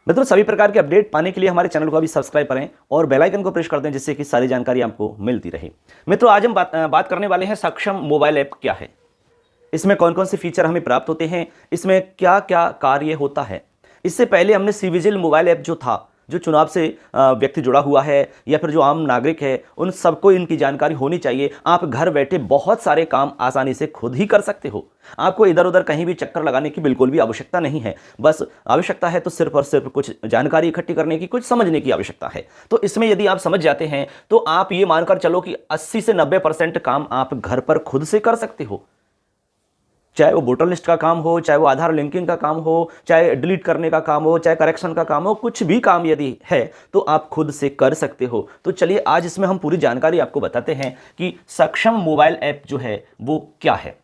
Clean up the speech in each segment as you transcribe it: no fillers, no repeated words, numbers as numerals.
मित्रों, सभी प्रकार के अपडेट पाने के लिए हमारे चैनल को अभी सब्सक्राइब करें और बेल आइकन को प्रेस कर दें, जिससे कि सारी जानकारी आपको मिलती रहे। मित्रों, आज हम बात करने वाले हैं सक्षम मोबाइल ऐप क्या है, इसमें कौन कौन से फीचर हमें प्राप्त होते हैं, इसमें क्या क्या कार्य होता है। इससे पहले हमने सीविजिल मोबाइल ऐप जो था, जो चुनाव से व्यक्ति जुड़ा हुआ है या फिर जो आम नागरिक है, उन सबको इनकी जानकारी होनी चाहिए। आप घर बैठे बहुत सारे काम आसानी से खुद ही कर सकते हो। आपको इधर उधर कहीं भी चक्कर लगाने की बिल्कुल भी आवश्यकता नहीं है। बस आवश्यकता है तो सिर्फ और सिर्फ कुछ जानकारी इकट्ठी करने की, कुछ समझने की आवश्यकता है। तो इसमें यदि आप समझ जाते हैं तो आप ये मानकर चलो कि 80 से 90% काम आप घर पर खुद से कर सकते हो। चाहे वो वोटर लिस्ट का काम हो, चाहे वो आधार लिंकिंग का काम हो, चाहे डिलीट करने का काम हो, चाहे करेक्शन का काम हो, कुछ भी काम यदि है तो आप खुद से कर सकते हो। तो चलिए आज इसमें हम पूरी जानकारी आपको बताते हैं कि सक्षम मोबाइल ऐप जो है वो क्या है।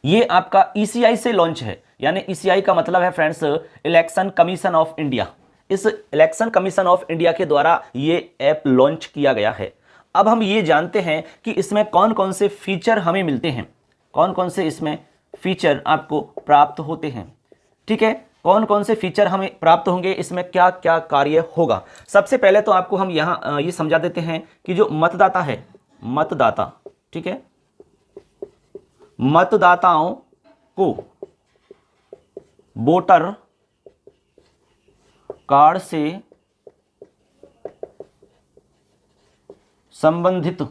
ये आपका ईसीआई से लॉन्च है, यानी ईसीआई का मतलब है friends, election commission of India. इस इलेक्शन कमीशन ऑफ इंडिया के द्वारा ये ऐप लॉन्च किया गया है। अब हम ये जानते हैं कि इसमें कौन कौन से फीचर हमें मिलते हैं, कौन कौन से इसमें फीचर आपको प्राप्त होते हैं। ठीक है, कौन कौन से फीचर हमें प्राप्त होंगे, इसमें क्या क्या कार्य होगा। सबसे पहले तो आपको हम यहाँ ये समझा देते हैं कि जो मतदाता है, मतदाता, ठीक है, मतदाताओं को वोटर कार्ड से संबंधित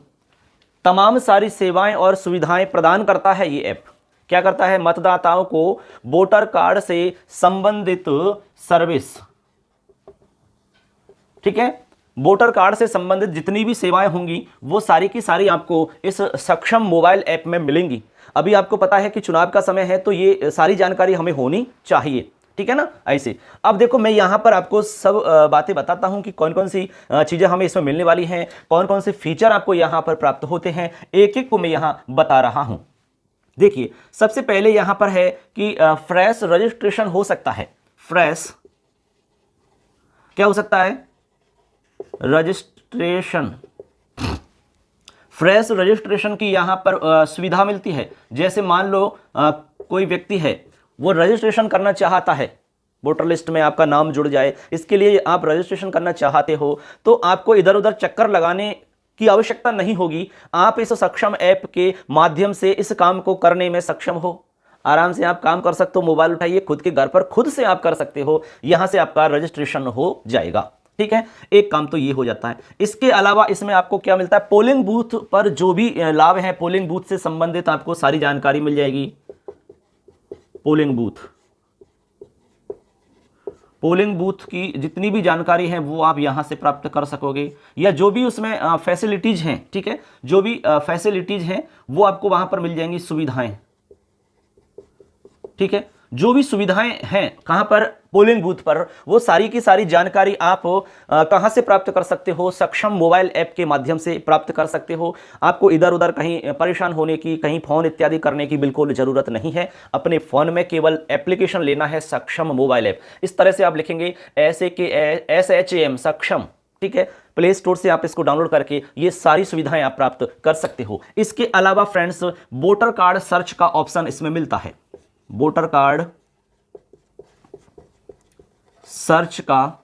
तमाम सारी सेवाएं और सुविधाएं प्रदान करता है। ये ऐप क्या करता है, मतदाताओं को वोटर कार्ड से संबंधित सर्विस, ठीक है, वोटर कार्ड से संबंधित जितनी भी सेवाएं होंगी वो सारी की सारी आपको इस सक्षम मोबाइल ऐप में मिलेंगी। अभी आपको पता है कि चुनाव का समय है, तो ये सारी जानकारी हमें होनी चाहिए, ठीक है ना। ऐसे अब देखो, मैं यहां पर आपको सब बातें बताता हूं कि कौन कौन सी चीजें हमें इसमें मिलने वाली हैं, कौन कौन से फीचर आपको यहां पर प्राप्त होते हैं, एक एक को मैं यहां बता रहा हूं। देखिए, सबसे पहले यहां पर है कि फ्रेश रजिस्ट्रेशन हो सकता है। फ्रेश क्या हो सकता है, रजिस्ट्रेशन, फ्रेश रजिस्ट्रेशन की यहां पर सुविधा मिलती है। जैसे मान लो कोई व्यक्ति है, वो रजिस्ट्रेशन करना चाहता है, वोटर लिस्ट में आपका नाम जुड़ जाए, इसके लिए आप रजिस्ट्रेशन करना चाहते हो, तो आपको इधर उधर चक्कर लगाने की आवश्यकता नहीं होगी। आप इस सक्षम ऐप के माध्यम से इस काम को करने में सक्षम हो। आराम से आप काम कर सकते हो, मोबाइल उठाइए, खुद के घर पर खुद से आप कर सकते हो, यहां से आपका रजिस्ट्रेशन हो जाएगा। ठीक है, एक काम तो ये हो जाता है। इसके अलावा इसमें आपको क्या मिलता है, पोलिंग बूथ पर जो भी लाभ है, पोलिंग बूथ से संबंधित आपको सारी जानकारी मिल जाएगी। पोलिंग बूथ, पोलिंग बूथ की जितनी भी जानकारी है वो आप यहां से प्राप्त कर सकोगे, या जो भी उसमें फैसिलिटीज हैं, ठीक है, जो भी फैसिलिटीज हैं वो आपको वहां पर मिल जाएंगी, सुविधाएं, ठीक है, जो भी सुविधाएं हैं कहां पर, पोलिंग बूथ पर, वो सारी की सारी जानकारी आप कहां से प्राप्त कर सकते हो, सक्षम मोबाइल ऐप के माध्यम से प्राप्त कर सकते हो। आपको इधर उधर कहीं परेशान होने की, कहीं फोन इत्यादि करने की बिल्कुल जरूरत नहीं है। अपने फोन में केवल एप्लीकेशन लेना है, सक्षम मोबाइल ऐप। इस तरह से आप लिखेंगे SHAM सक्षम, ठीक है, प्ले स्टोर से आप इसको डाउनलोड करके ये सारी सुविधाएं आप प्राप्त कर सकते हो। इसके अलावा फ्रेंड्स, वोटर कार्ड सर्च का ऑप्शन इसमें मिलता है। वोटर कार्ड सर्च का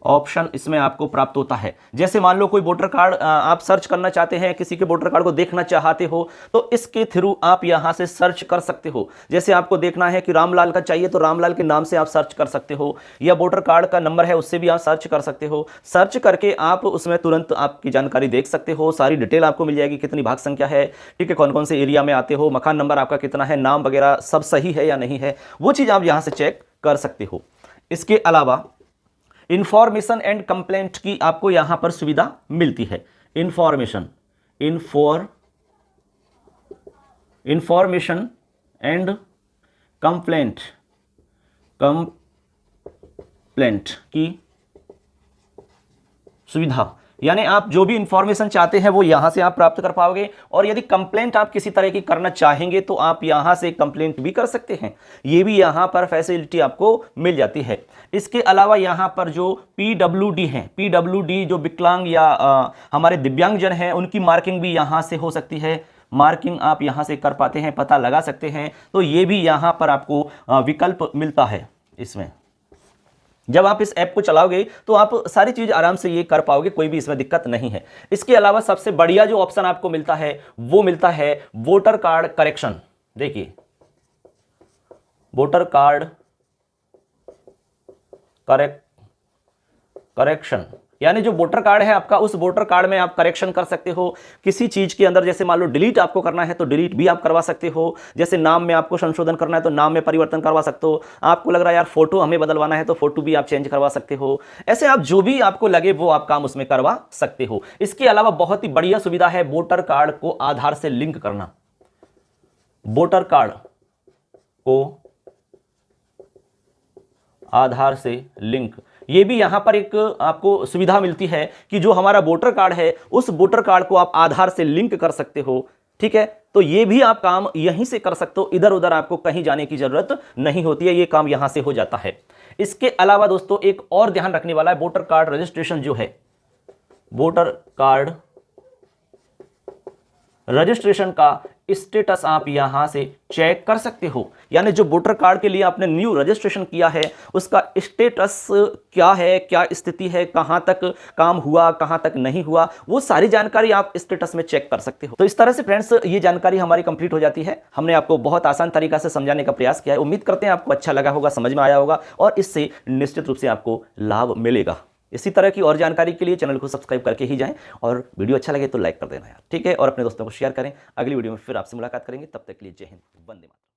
ऑप्शन इसमें आपको प्राप्त होता है। जैसे मान लो कोई वोटर कार्ड आप सर्च करना चाहते हैं, किसी के वोटर कार्ड को देखना चाहते हो, तो इसके थ्रू आप यहां से सर्च कर सकते हो। जैसे आपको देखना है कि रामलाल का चाहिए, तो रामलाल के नाम से आप सर्च कर सकते हो, या वोटर कार्ड का नंबर है उससे भी आप सर्च कर सकते हो। सर्च करके आप उसमें तुरंत आपकी जानकारी देख सकते हो, सारी डिटेल आपको मिल जाएगी, कितनी भाग संख्या है, ठीक है, कौन कौन से एरिया में आते हो, मकान नंबर आपका कितना है, नाम वगैरह सब सही है या नहीं है, वो चीज आप यहां से चेक कर सकते हो। इसके अलावा इंफॉर्मेशन एंड कंप्लेंट की आपको यहां पर सुविधा मिलती है। इंफॉर्मेशन एंड कंप्लेंट की सुविधा, यानी आप जो भी इंफॉर्मेशन चाहते हैं वो यहां से आप प्राप्त कर पाओगे, और यदि कंप्लेंट आप किसी तरह की करना चाहेंगे तो आप यहां से कंप्लेंट भी कर सकते हैं। ये भी यहां पर फैसिलिटी आपको मिल जाती है। इसके अलावा यहां पर जो PWD है, PWD जो विकलांग या हमारे दिव्यांगजन हैं, उनकी मार्किंग भी यहां से हो सकती है। मार्किंग आप यहां से कर पाते हैं, पता लगा सकते हैं। तो ये भी यहां पर आपको विकल्प मिलता है इसमें, जब आप इस ऐप को चलाओगे तो आप सारी चीज आराम से ये कर पाओगे, कोई भी इसमें दिक्कत नहीं है। इसके अलावा सबसे बढ़िया जो ऑप्शन आपको मिलता है वो मिलता है वोटर कार्ड करेक्शन। देखिए, वोटर कार्ड करेक्शन, यानी जो वोटर कार्ड है आपका, उस वोटर कार्ड में आप करेक्शन कर सकते हो किसी चीज के अंदर। जैसे मान लो डिलीट आपको करना है तो डिलीट भी आप करवा सकते हो। जैसे नाम में आपको संशोधन करना है तो नाम में परिवर्तन करवा सकते हो। आपको लग रहा है यार फोटो हमें बदलवाना है तो फोटो भी आप चेंज करवा सकते हो। ऐसे आप जो भी आपको लगे वो आप काम उसमें करवा सकते हो। इसके अलावा बहुत ही बढ़िया सुविधा है वोटर कार्ड को आधार से लिंक करना। वोटर कार्ड को आधार से लिंक, ये भी यहां पर एक आपको सुविधा मिलती है कि जो हमारा वोटर कार्ड है उस वोटर कार्ड को आप आधार से लिंक कर सकते हो। ठीक है, तो ये भी आप काम यहीं से कर सकते हो, इधर उधर आपको कहीं जाने की जरूरत नहीं होती है, ये काम यहां से हो जाता है। इसके अलावा दोस्तों एक और ध्यान रखने वाला है, वोटर कार्ड रजिस्ट्रेशन जो है, वोटर कार्ड रजिस्ट्रेशन का स्टेटस आप यहां से चेक कर सकते हो। यानी जो वोटर कार्ड के लिए आपने न्यू रजिस्ट्रेशन किया है उसका स्टेटस क्या है, क्या स्थिति है, कहां तक काम हुआ, कहां तक नहीं हुआ, वो सारी जानकारी आप स्टेटस में चेक कर सकते हो। तो इस तरह से फ्रेंड्स ये जानकारी हमारी कंप्लीट हो जाती है। हमने आपको बहुत आसान तरीका से समझाने का प्रयास किया है। उम्मीद करते हैं आपको अच्छा लगा होगा, समझ में आया होगा और इससे निश्चित रूप से आपको लाभ मिलेगा। इसी तरह की और जानकारी के लिए चैनल को सब्सक्राइब करके ही जाएं और वीडियो अच्छा लगे तो लाइक कर देना यार, ठीक है, और अपने दोस्तों को शेयर करें। अगली वीडियो में फिर आपसे मुलाकात करेंगे, तब तक के लिए जय हिंद, वंदे मातरम।